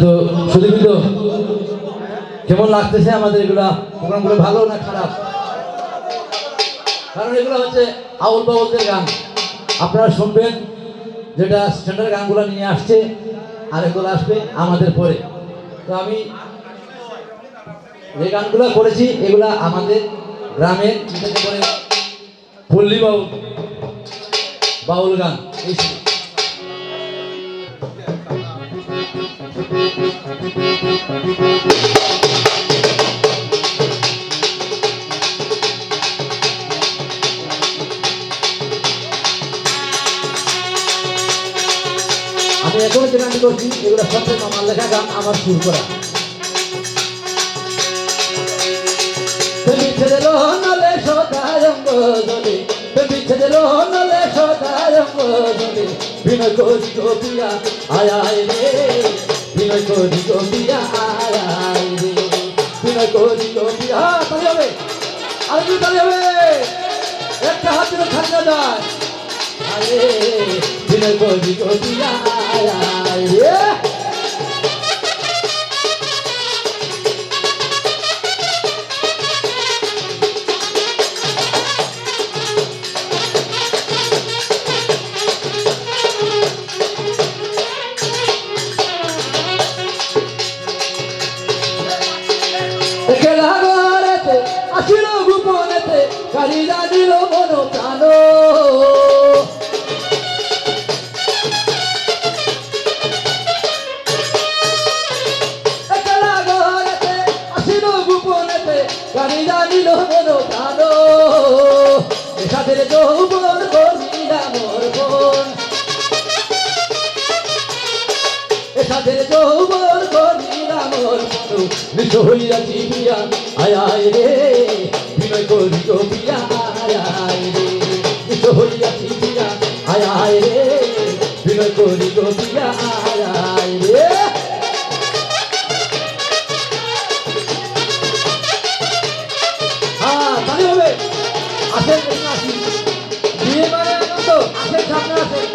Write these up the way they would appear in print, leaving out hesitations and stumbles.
তো সুদীপিত কেমন লাগতেছে আমাদের এগুলা প্রোগ্রামগুলো, ভালো না খারাপ? কারণ এগুলো হচ্ছে আউল বাউলদের গান, আপনারা শুনবেন, যেটা স্ট্যান্ডার্ড গানগুলো নিয়ে আসছে, আর এগুলো আসবে আমাদের পরে। তো আমি যে গানগুলো করেছি এগুলা আমাদের গ্রামের করে পল্লী বাউল, বাউল গান। এই আমি এখন যে গান করছি এগুলো সত্যি আমার লেখা গান, আমার সুর করা। বিনয় করি গোপিয়া আয় আয় রে, বিনয় করি গোপিয়া আয় আয় রে, বিনয় করি গোপিয়া। তাই হবে, আরেকটু তাই হবে, একটা হাত দিলে থাকা যায়। আরে বিনয় করি গোপিয়া আয় আয় রে। আসিল গোপনেতে কালি জানিল মন প্রাণ, আসিল গোপনেতে কালি জানিল মন প্রাণ, এসাদের যৌবন করিলা মোর বোন, এসাদের যৌবন করিলা মোর বোন, নিজ হইয়াছি বিয়া আয় আয় রে, বিনয় করি গোপিয়া আয় আয় রে, নিজ হইয়াছি বিয়া আয় আয় রে, বিনয় করি গোপিয়া আয় আয় রে। হ্যাঁ তাই হবে, আসেন আসি, বিয়ে মানে আনন্দ, আসেন সামনে আসেন।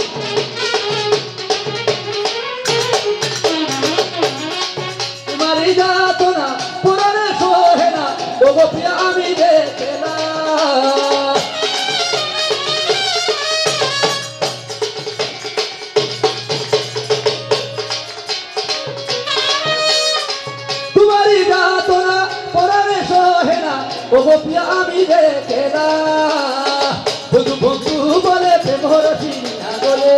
তোমারই যাত না পুরানে সোহে না, ও গোপিয়া আমি দেখে না, তোমারই যাত না পুরানে সোহে না, ও গোপিয়া আমি দেখে না, বন্ধু বন্ধু বলে প্রেম রসিনা বলে,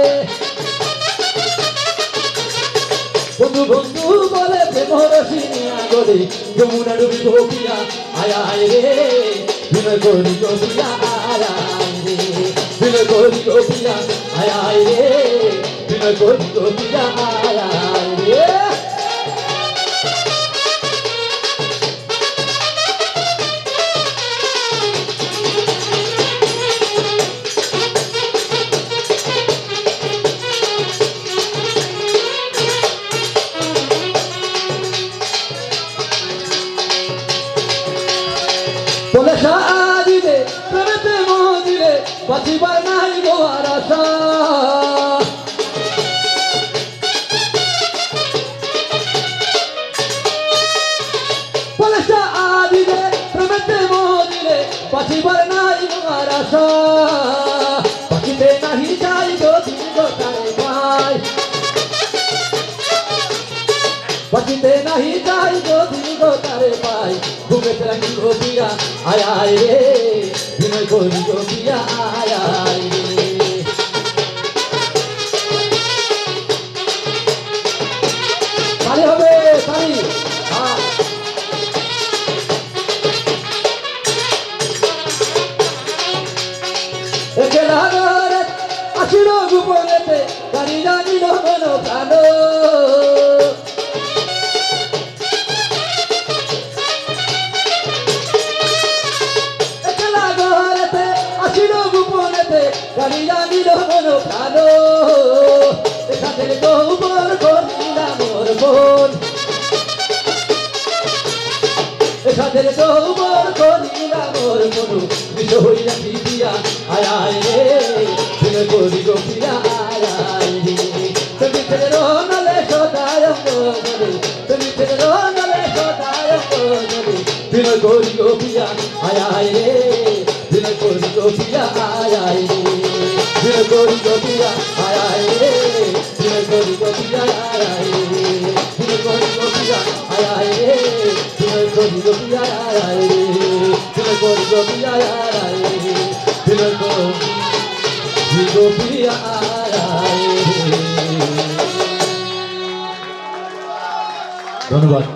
বন্ধু বন্ধু বলে প্রেম রসিনা বলে, যমুনা ডুবি গোপিয়া আয় আয় রে, বিনয় করি গোপিয়া আয় আয় রে, বিনয় করি গোপিয়া আয় আয় রে, বিনয় করি গোপিয়া আয় আয় রে। বলে সাজিলে প্রেমেতে মজিলে বাঁচিবার নাই গো আর আশা, বলে সাজিলে প্রেমেতে মজিলে বাঁচিবার নাই গো আর আশা, বাঁচিতে নাহি যাই যদি গোটারে পাই, বাঁচিতে নাহি যাই যদি গোটারে পাই, ঘুমেতে রাখি গোপিয়া আয় আয় রে, বিনয় করি গোপিয়া আয় আয় রে। তালি হবে তালি, একেলা ঘরে আসিল গোপনেতে কালি জানিল মন প্রাণ, আসিল গোপনেতে কালি জানিল মন প্রাণ, এসাদের যৌবন করিলা মোর বোন, এসাদের যৌবন করিলা মোর বোন, বিষ হইয়াছি বিয়া আয় আয় রে, বিনয় করি গোপিয়া আয় আয় রে, তুমি ছেলে রোনালে সদায় বলে, তুমি ফেলে রঙালে কোথায় বদলে বিনয় করি গো পিয়া আয় আয় রে বিনয় করি গো পিয়া আয় আয় রে বিনয় করি গো পিয়া আয় আয় রে বিনয় করি গো পিয়া আয় আয় রে বিনয় করি গো পিয়া আয় আয় রে বিনয় করি গো পিয়া আয় আয় রে বিনয় করি গো পিয়া আয় আয় রে বিনয় করি গো পিয়া আয় আয় রে। ধন্যবাদ।